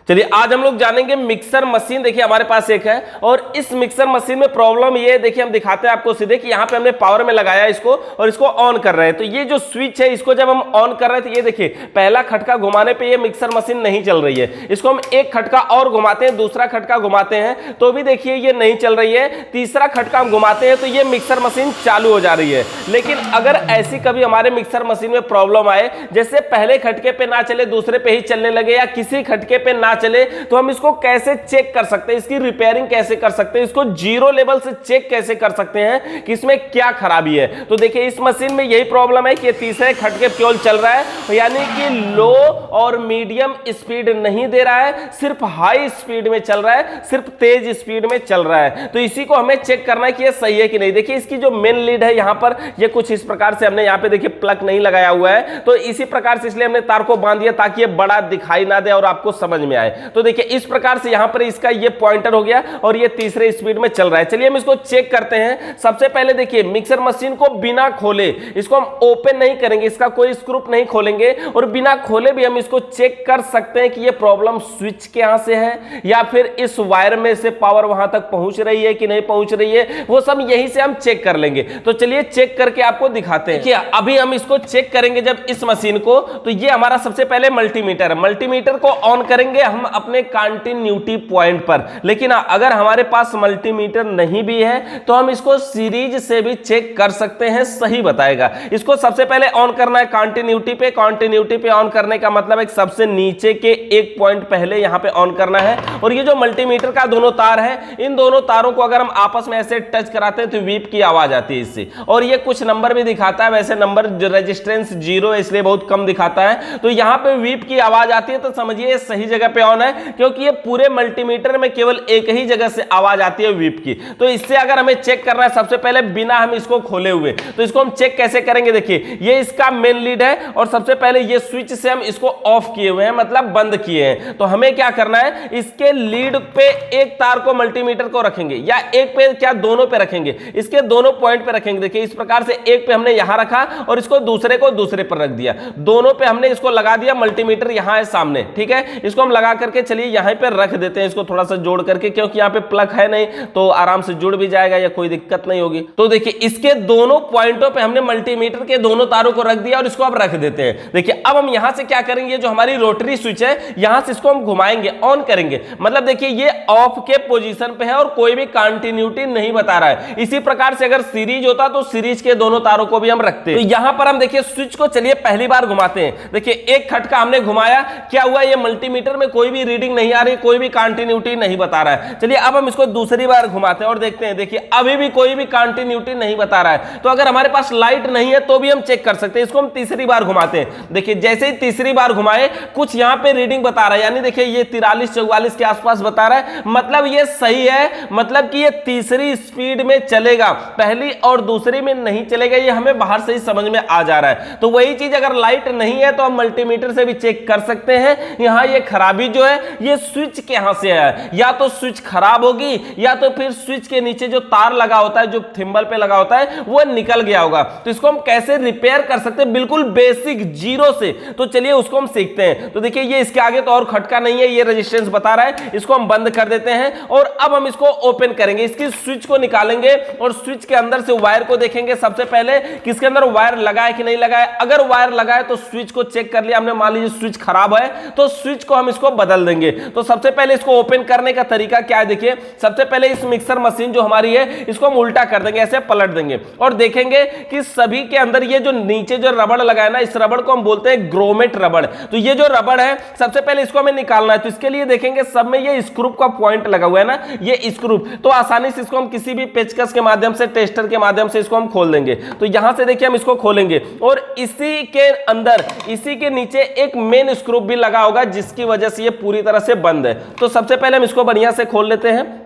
चलिए आज हम लोग जानेंगे मिक्सर मशीन। देखिए हमारे पास एक है और इस मिक्सर मशीन में प्रॉब्लम ये है, देखिए हम दिखाते हैं आपको सीधे कि यहाँ पे हमने पावर में लगाया इसको और इसको ऑन कर रहे हैं। तो ये जो स्विच है इसको जब हम ऑन कर रहे हैं तो ये देखिए पहला खटका घुमाने पे ये मिक्सर मशीन नहीं चल रही है। इसको हम एक खटका और घुमाते हैं, दूसरा खटका घुमाते हैं तो भी देखिए ये नहीं चल रही है। तीसरा खटका हम घुमाते हैं तो ये मिक्सर मशीन चालू हो जा रही है। लेकिन अगर ऐसी कभी हमारे मिक्सर मशीन में प्रॉब्लम आए, जैसे पहले खटके पे ना चले दूसरे पे ही चलने लगे या किसी खटके पे ना चले, तो हम इसको कैसे चेक कर सकते हैं, इसकी रिपेयरिंग कैसे कर सकते हैं, इसको जीरो लेवल से चेक कैसे कर सकते हैं कि इसमें क्या खराबी है। तो देखिए इस मशीन में यही प्रॉब्लम है कि तीसरे खटके केवल चल रहा है, यानी कि लो और मीडियम स्पीड नहीं दे रहा है, सिर्फ हाई स्पीड में चल रहा है, सिर्फ तेज स्पीड में चल रहा है। तो इसी को हमें चेक करना है कि ये सही है कि नहीं। देखिए इसकी जो मेन लीड है यहां पर ये कुछ इस प्रकार से, हमने यहां पे देखिए प्लग नहीं लगाया हुआ है, तो इसी प्रकार से इसलिए हमने तार को बांध दिया ताकि ये बड़ा दिखाई ना दे और आपको समझ में आए। तो देखिए इस प्रकार से यहां पर इसका ये पॉइंटर हो गया और ये तीसरे स्पीड में चल रहा है। चलिए हम इसको चेक करते हैं। सबसे पहले देखिए मिक्सर मशीन को बिना खोले, इसको हम ओपन नहीं करेंगे, इसका कोई स्क्रू नहीं खोलेंगे और बिना खोले भी हम इसको चेक कर सकते हैं कि ये प्रॉब्लम स्विच के यहां से है या फिर इस वायर में से पावर वहां तक पहुंच रही है कि नहीं पहुंच रही है, वो सब यहीं से हम चेक कर लेंगे। तो चलिए चेक करके आपको दिखाते हैं। देखिए अभी हम इसको चेक करेंगे जब इस मशीन को, तो ये हमारा सबसे पहले मल्टीमीटर है। मल्टीमीटर को ऑन करेंगे हम अपने कंटिन्यूटी पॉइंट पर। लेकिन अगर हमारे पास मल्टीमीटर नहीं भी है तो हम इसको सीरीज से भी चेक कर सकते हैं, सही बताएगा। इसको सबसे पहले ऑन करना है कंटिन्यूटी पे। कंटिन्यूटी पे ऑन करने का मतलब है सबसे नीचे के एक पॉइंट पहले यहां पे ऑन करना है। और ये जो मल्टीमीटर का दोनों तार है, इन दोनों तारों को अगर हम आपस में ऐसे टच कराते हैं तो बीप की आवाज आती है इससे, और ये कुछ नंबर भी दिखाता है। वैसे नंबर रेजिस्टेंस 0 है इसलिए बहुत कम दिखाता है। तो यहां पे बीप की आवाज आती है तो समझिए सही जगह पे ऑन है, क्योंकि ये पूरे मल्टीमीटर में केवल एक ही जगह से आवाज आती है बीप की। तो इससे अगर हमें चेक करना है सबसे पहले बिना हम इसको खोले हुए, तो इसको हम चेक कैसे करेंगे। देखिए ये इसका मेन लीड है और सबसे पहले ये स्विच से हम इसको ऑफ किए हुए हैं, मतलब बंद किए हैं। तो हमें क्या करना है, इसके लीड पे एक तार को मल्टीमीटर को रखेंगे या एक पे क्या दोनों पे रखेंगे, इसके दोनों पॉइंट पे रखेंगे। देखिए इस प्रकार से एक पे हमने यहां रखा और इसको दूसरे को दूसरे पर रख दिया, दोनों पे हमने इसको लगा दिया। मल्टीमीटर यहां है सामने, ठीक है। इसको हम लगा करके चलिए यहां पे रख देते हैं, इसको थोड़ा सा जोड़ करके, क्योंकि यहां पे प्लग है नहीं तो आराम से जुड़ भी जाएगा या कोई दिक्कत नहीं होगी। तो देखिए इसके दोनों पॉइंटों पे हमने मल्टीमीटर के दोनों तारों को रख दिया और इसको अब रख देते हैं। देखिए अब हम यहां से क्या करेंगे, जो हमारी रोटरी स्विच है यहां से इसको हम घुमाएंगे, ऑन करेंगे। मतलब देखिए ये ऑफ के पोजीशन पे है और कोई भी कंटिन्यूटी नहीं बता रहा है। इसी प्रकार से अगर सीरीज होता तो सीरीज के दोनों तारों को भी हम रखते। तो यहां पर हम देखिए स्विच को चलिए पहली बार घुमाते हैं। देखिए एक खटका हमने घुमाया, क्या हुआ, ये मल्टीमीटर में कोई भी रीडिंग नहीं आ रही, कोई भी कंटिन्यूटी नहीं बता रहा है। चलिए अब हम इसको दूसरी बार घुमाते हैं और देखते हैं। देखिए अभी भी कोई भी कंटिन्यूटी नहीं बता रहा है। तो अगर हमारे पास लाइट नहीं है तो भी हम चेक कर सकते हैं। इसको हम तीसरी बार घुमाते हैं। देखिए जैसे ही तीसरी बार घुमाए कुछ यहां पे रीडिंग बता रहा है, यानी देखिए ये 43-44 के आसपास बता रहा है, मतलब ये सही है, मतलब कि ये तीसरी स्पीड में चलेगा, पहली और दूसरी में नहीं चलेगा। ये हमें बाहर से ही समझ में आ जा रहा है। तो वही चीज अगर लाइट नहीं है तो हम मल्टीमीटर से भी चेक कर सकते हैं। यहां ये खराबी जो है ये स्विच के यहां से है, या तो स्विच खराब होगी या तो फिर स्विच के नीचे जो तार लगा होता है, जो थिम्बल पे लगा होता है, वो निकल गया होगा। तो इसको हम कैसे रिपेयर कर सकते हैं बिल्कुल बेसिक जीरो से, तो चलिए उसको हम सीखते हैं। तो देखिए ये इसके आगे तो और खटका नहीं है, ये रेजिस्टेंस बता रहा है, इसको हम बंद कर देते हैं और अब हम इसको ओपन करेंगे। इसकी स्विच को निकालेंगे और स्विच के अंदर से वायर को देखेंगे सबसे पहले कि इसके अंदर वायर लगा है कि नहीं लगा है। अगर वायर लगा है तो स्विच को चेक कर लिया हमने, मान लीजिए स्विच खराब है तो स्विच को हम इसको बदल देंगे। तो सबसे पहले इसको ओपन करने का तरीका क्या है, देखिए सबसे पहले इस मिक्सर मशीन जो हमारी है इसको हम उल्टा कर देंगे, ऐसे पलट देंगे और देखेंगे कि सभी के अंदर ये जो नीचे जो रबड़ लगा है ना, इस रबड़ को हम बोलते हैं ग्रोमेट रबड़। तो ये जो रबड़ है सबसे पहले इसको हमें निकालना है। तो इसके लिए देखेंगे सब में ये स्क्रू का पॉइंट लगा हुआ है ना, ये स्क्रू, तो आसानी से इसको हम किसी भी पेचकस के माध्यम से, टेस्टर के माध्यम से इसको हम खोल देंगे। तो यहां से देखिए हम इसको खोलेंगे और इसी के अंदर, इसी के नीचे एक मेन स्क्रू भी लगा होगा जिसकी वजह से ये पूरी तरह से बंद है। तो सबसे पहले हम इसको बढ़िया से खोल लेते हैं।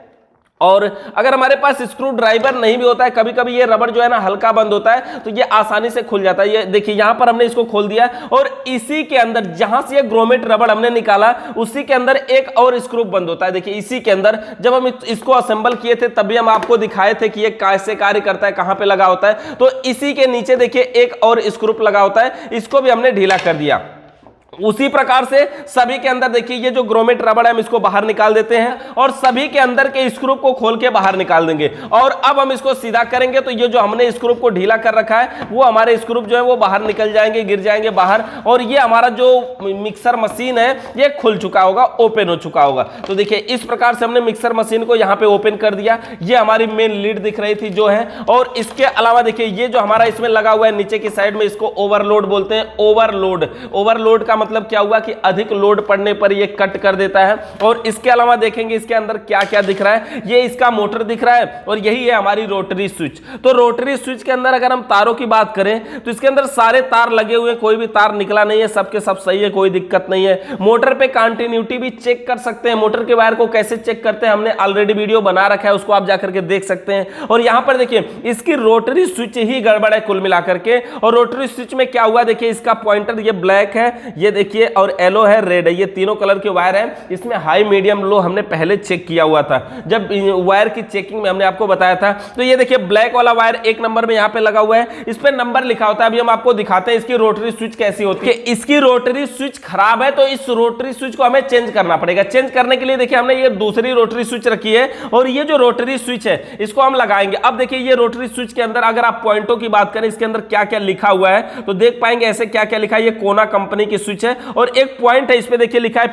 और अगर हमारे पास स्क्रू ड्राइवर नहीं भी होता है, कभी कभी ये रबड़ जो है ना हल्का बंद होता है, तो ये आसानी से खुल जाता है। ये देखिए यहां पर हमने इसको खोल दिया और इसी के अंदर जहां से ये ग्रोमेट रबड़ हमने निकाला उसी के अंदर एक और स्क्रू बंद होता है। देखिए इसी के अंदर जब हम इसको असेंबल किए थे तभी हम आपको दिखाए थे कि ये कैसे कार्य करता है, कहां पे लगा होता है। तो इसी के नीचे देखिए एक और स्क्रू लगा होता है, इसको भी हमने ढीला कर दिया। उसी प्रकार से सभी के अंदर देखिए ये जो ग्रोमेट रबड़ है हम इसको बाहर निकाल देते हैं और सभी के अंदर के स्क्रू को खोल के बाहर निकाल देंगे। और अब हम इसको सीधा करेंगे तो ये जो हमने स्क्रू को ढीला कर रखा है वो हमारे स्क्रू जो है वो बाहर निकल जाएंगे, गिर जाएंगे बाहर, और ये हमारा जो मिक्सर मशीन है ये खुल चुका होगा, ओपन हो चुका होगा। तो देखिए इस प्रकार से हमने मिक्सर मशीन को यहाँ पे ओपन कर दिया। ये हमारी मेन लीड दिख रही थी जो है, और इसके अलावा देखिए ये जो हमारा इसमें लगा हुआ है नीचे की साइड में, इसको ओवरलोड बोलते हैं। ओवरलोड का मतलब क्या हुआ कि अधिक लोड पड़ने पर ये कट कर देता है। और इसके अलावा देखेंगे इसके अंदर क्या क्या दिख रहा है, ये इसका मोटर दिख रहा है और यही है हमारी रोटरी स्विच। तो रोटरी स्विच के अंदर अगर हम तारों की बात करें तो इसके अंदर सारे तार लगे हुए हैं, कोई भी तार निकला नहीं है, सबके सब सही है, कोई दिक्कत नहीं है। मोटर पे कंटिन्यूटी भी चेक कर सकते हैं। मोटर के वायर को कैसे चेक करते हैं हमने ऑलरेडी वीडियो बना रखा है, उसको आप जाकर के देख सकते हैं। और यहां पर देखिए इसकी रोटरी स्विच ही गड़बड़ है कुल मिलाकर के। और रोटरी स्विच में क्या हुआ, देखिए इसका पॉइंटर ये ब्लैक है, ये देखिए, और येलो है, रेड है, ये तीनों कलर के वायर हैं। इसमें हाई मीडियम लो हमने पहले चेक किया हुआ था जब वायर की चेकिंग में हमने आपको बताया था। तो ये देखिए ब्लैक वाला वायर 1 नंबर में यहाँ पे लगा हुआ है, इस पे नंबर लिखा होता है। अभी हम आपको दिखाते हैं इसकी रोटरी स्विच कैसी होती है। इसकी रोटरी स्विच खराब है तो इस रोटरी स्विच को हमें चेंज करना पड़ेगा। चेंज करने के लिए देखिए हमने ये दूसरी रोटरी स्विच रखी है और ये जो रोटरी स्विच है इसको हम लगाएंगे। अब देखिए ये रोटरी स्विच के अंदर अगर आप पॉइंटों की बात करें इसके अंदर क्या क्या लिखा हुआ है तो देख पाएंगे ऐसे क्या क्या लिखा है। ये कोना कंपनी की स्विच है और एक पॉइंट है इस पे देखिए लिखा है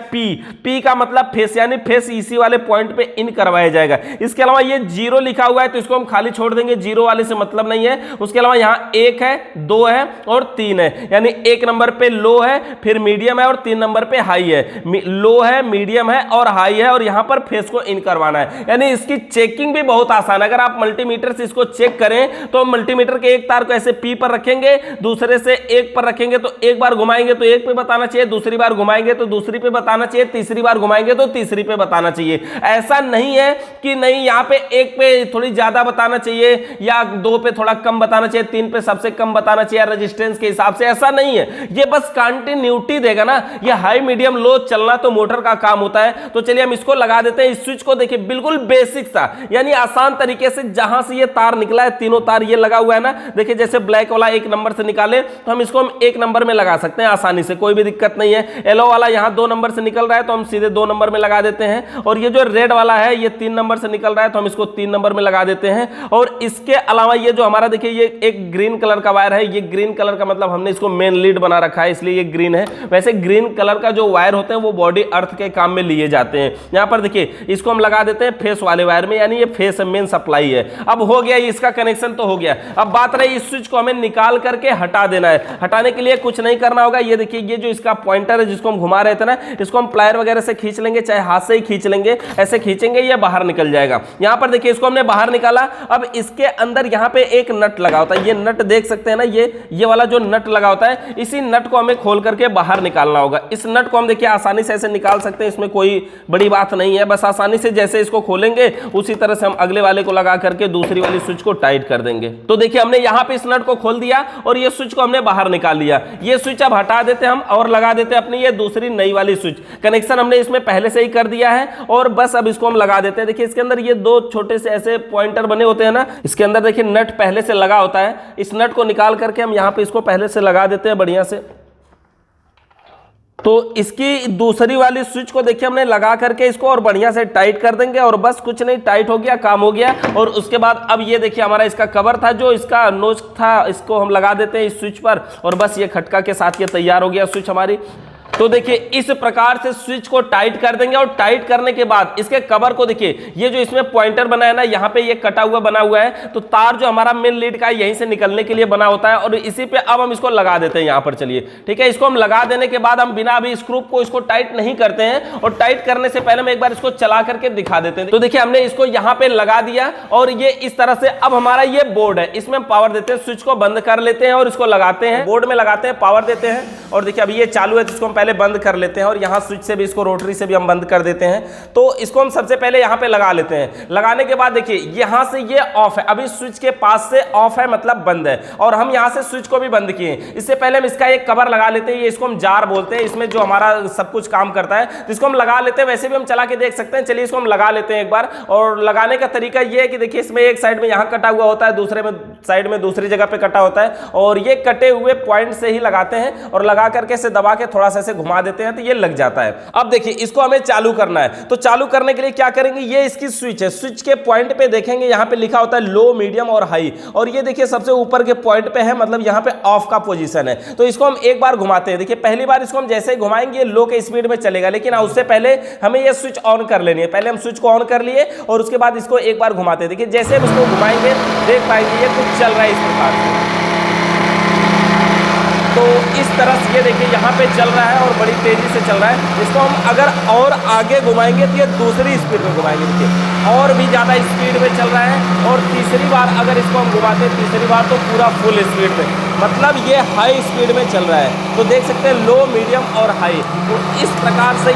पी का मतलब फेस, यानी फेस इसी वाले पॉइंट पे इन करवाया जाएगा। इसके अलावा ये 0 लिखा हुआ है तो इसको हम खाली छोड़ देंगे, 0 वाले से मतलब नहीं है। उसके अलावा यहाँ 1 है, 2 है और 3 है, यानी 1 नंबर पे लो है, फिर मीडियम है और 3 नंबर पे हाई है। लो है, मीडियम है और हाई है, और यहां पर फेस को इन करवाना है। यानी इसकी चेकिंग भी बहुत आसान है। अगर आप मल्टीमीटर से इसको चेक करें तो मल्टीमीटर के एक तार को ऐसे पी पर रखेंगे, दूसरे से 1 पर रखेंगे तो एक बार घुमाएंगे तो 1 पे बताना चाहिए, दूसरी बार घुमाएंगे तो दूसरी पे बताना चाहिए, तीसरी बार घुमाएंगे तो तीसरी पे बताना चाहिए। ऐसा नहीं है कि नहीं यहां पे 1 पे थोड़ी ज्यादा बताना चाहिए या 2 पे थोड़ा कम बताना चाहिए, 3 पे सबसे कम बताना चाहिए रेजिस्टेंस के हिसाब से, ऐसा नहीं है। ये बस कंटिन्यूटी देगा ना। ये हाई मीडियम लो चलना तो मोटर का काम होता है। तो चलिए हम इसको लगा देते हैं। इस स्विच को देखिए बिल्कुल बेसिक सा, यानी आसान तरीके से जहां से ये तार निकला है, तीनों तार ये लगा हुआ है ना, देखिए जैसे ब्लैक वाला 1 नंबर से निकाले तो हम इसको 1 नंबर में लगा सकते हैं आसानी से, कोई भी दिक्कत नहीं है। येलो वाला यहां 2 नंबर से निकल रहा है तो हम सीधे 2 नंबर में लगा देते हैं। और ये जो रेड वाला है ये 3 नंबर से निकल रहा है तो हम इसको 3 नंबर में लगा देते हैं। और इसके अलावा ये जो हमारा देखिए ये एक ग्रीन कलर का वायर है, ये ग्रीन कलर का मतलब हमने इसको मेन लीड बना रखा है इसलिए ये ग्रीन है। वैसे ग्रीन कलर का जो वायर होते हैं वो बॉडी अर्थ के काम में लिए जाते हैं। यहां पर देखिए इसको हम लगा देते हैं फेस वाले वायर में, यानी ये फेस मेन सप्लाई है। अब हो गया, इसका कनेक्शन तो हो गया। अब बात रही इस स्विच को हमें निकाल करके हटा देना है। हटाने के लिए कुछ नहीं करना होगा। ये देखिए ये जो इसका पॉइंटर है जिसको हम घुमा रहे थे ना, इसको हम प्लायर वगैरह से खींच लेंगे, चाहे हाथ से ही खींच लेंगे, ऐसे खींचेंगे ये बाहर निकल जाएगा। यहां पर देखिए इसको हमने बाहर निकाला। अब इसके अंदर यहां पे एक नट लगा होता है, ये नट देख सकते हैं ना, ये वाला जो नट लगा होता है, इसी नट को हमें खोल करके बाहर निकालना होगा। इस नट को हम देखिए आसानी से ऐसे निकाल सकते हैं, इसमें कोई बड़ी बात नहीं है। बस आसानी से जैसे इसको खोलेंगे उसी तरह से हम अगले वाले को लगा करके दूसरी वाली स्विच को टाइट कर देंगे। तो देखिए हमने यहां पे इस नट को खोल दिया और ये स्विच को हमने बाहर निकाल लिया। ये स्विच अब हटा देते हैं हम और लगा देते हैं अपनी ये दूसरी नई वाली स्विच। कनेक्शन हमने इसमें पहले से ही कर दिया है और बस अब इसको हम लगा देते हैं। देखिए इसके अंदर ये 2 छोटे से ऐसे पॉइंटर बने होते हैं ना, इसके अंदर देखिए नट पहले से लगा होता है। इस नट को निकाल करके हम यहां पे इसको पहले से लगा देते हैं बढ़िया से। तो इसकी दूसरी वाली स्विच को देखिए हमने लगा करके इसको और बढ़िया से टाइट कर देंगे और बस कुछ नहीं, टाइट हो गया, काम हो गया। और उसके बाद अब ये देखिए हमारा इसका कवर था, जो इसका नोच था, इसको हम लगा देते हैं इस स्विच पर और बस ये खटका के साथ ये तैयार हो गया स्विच हमारी। तो देखिए इस प्रकार से स्विच को टाइट कर देंगे और टाइट करने के बाद इसके कवर को देखिए, ये जो इसमें पॉइंटर बना है ना, यहाँ पे ये कटा हुआ बना हुआ है, तो तार जो हमारा मेन लीड का है यहीं से निकलने के लिए बना होता है और इसी पे अब हम इसको लगा देते हैं यहाँ पर। चलिए ठीक है, इसको हम लगा देने के बाद हम बिना अभी स्क्रू को इसको टाइट नहीं करते हैं और टाइट करने से पहले हम एक बार इसको चला करके दिखा देते हैं। तो देखिए हमने इसको यहाँ पे लगा दिया और ये इस तरह से अब हमारा ये बोर्ड है, इसमें हम पावर देते हैं, स्विच को बंद कर लेते हैं और इसको लगाते हैं, बोर्ड में लगाते हैं, पावर देते हैं और देखिए अभी ये चालू है तो इसको हम पहले बंद कर लेते हैं और यहां स्विच से भी इसको रोटरी से भी हम बंद कर देते हैं। तो इसको हम सबसे पहले यहां पे लगा लेते हैं। लगाने के बाद देखिए यहां से ये ऑफ है, अभी स्विच के पास से ऑफ है मतलब बंद है और हम यहां से स्विच को भी बंद किए। इससे पहले हम इसका एक कवर लगा लेते हैं, ये इसको हम जार बोलते हैं, इसमें जो हमारा सब कुछ काम करता है, तो इसको हम लगा लेते हैं। वैसे भी हम चला के देख सकते हैं, चलिए इसको हम लगा लेते हैं एक बार। और लगाने का तरीका ये है कि देखिए इसमें एक साइड में यहां कटा हुआ होता है, दूसरे में साइड में दूसरी जगह पे कटा होता है और ये कटे हुए पॉइंट से ही लगाते हैं और लगा करके से दबा के थोड़ा सा ऐसे घुमा देते हैं तो ये लग जाता है। अब देखिए इसको हमें चालू करना है, तो चालू करने के लिए क्या करेंगे, ये इसकी स्विच है, स्विच के पॉइंट पे देखेंगे यहाँ पे लिखा होता है लो, मीडियम और हाई, और ये देखिए सबसे ऊपर के पॉइंट पे है, मतलब यहाँ पे ऑफ का पोजीशन है। तो इसको हम एक बार घुमाते हैं। देखिए पहली बार इसको हम जैसे ही घुमाएंगे लो के स्पीड में चलेगा, लेकिन उससे पहले हमें ये स्विच ऑन कर लेनी है। पहले हम स्विच को ऑन कर लिए और उसके बाद इसको एक बार घुमाते हैं। देखिए जैसे हम इसको घुमाएंगे देख पाएंगे ये कुछ चल रहा है इस प्रकार से। तो इस तरह से ये देखिए यहाँ पे चल रहा है और बड़ी तेजी से चल रहा है। इसको हम अगर और आगे घुमाएंगे तो ये दूसरी स्पीड में घुमाएंगे, देखिए और भी ज़्यादा स्पीड में चल रहा है। और तीसरी बार अगर इसको हम घुमाते हैं, तीसरी बार तो पूरा फुल स्पीड में, मतलब ये हाई स्पीड में चल रहा है। तो देख सकते हैं लो, मीडियम और हाई। तो इस प्रकार से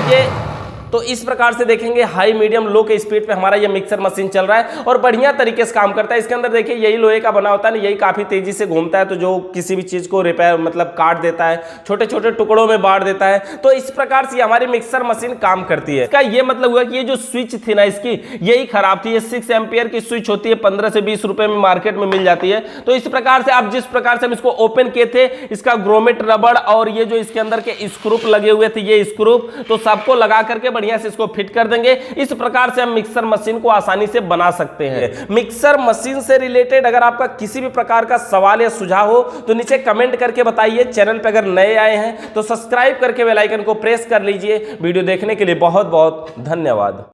इस प्रकार से देखेंगे हाई, मीडियम, लो के स्पीड पे हमारा ये मिक्सर मशीन चल रहा है और बढ़िया तरीके से काम करता है। इसके अंदर देखिए यही लोहे का बना होता है ना, यही काफी तेजी से घूमता है, तो जो किसी भी चीज को रिपेयर मतलब काट देता है, छोटे छोटे टुकड़ों में बांट देता है। तो इस प्रकार से हमारी मिक्सर मशीन काम करती है। इसका ये मतलब हुआ कि ये जो स्विच थी ना इसकी, यही खराब थी। ये 6 एम्पियर की स्विच होती है, 15 से 20 रुपए में मार्केट में मिल जाती है। तो इस प्रकार से आप जिस प्रकार से हम इसको ओपन किए थे, इसका ग्रोमेट रबड़ और ये जो इसके अंदर के स्क्रूप लगे हुए थे, ये स्क्रूप, तो सबको लगा करके बढ़िया से इसको फिट कर देंगे। इस प्रकार से हम मिक्सर मशीन को आसानी से बना सकते हैं। मिक्सर मशीन से रिलेटेड अगर आपका किसी भी प्रकार का सवाल या सुझाव हो तो नीचे कमेंट करके बताइए। चैनल पे अगर नए आए हैं तो सब्सक्राइब करके बेल आइकन को प्रेस कर लीजिए। वीडियो देखने के लिए बहुत बहुत धन्यवाद।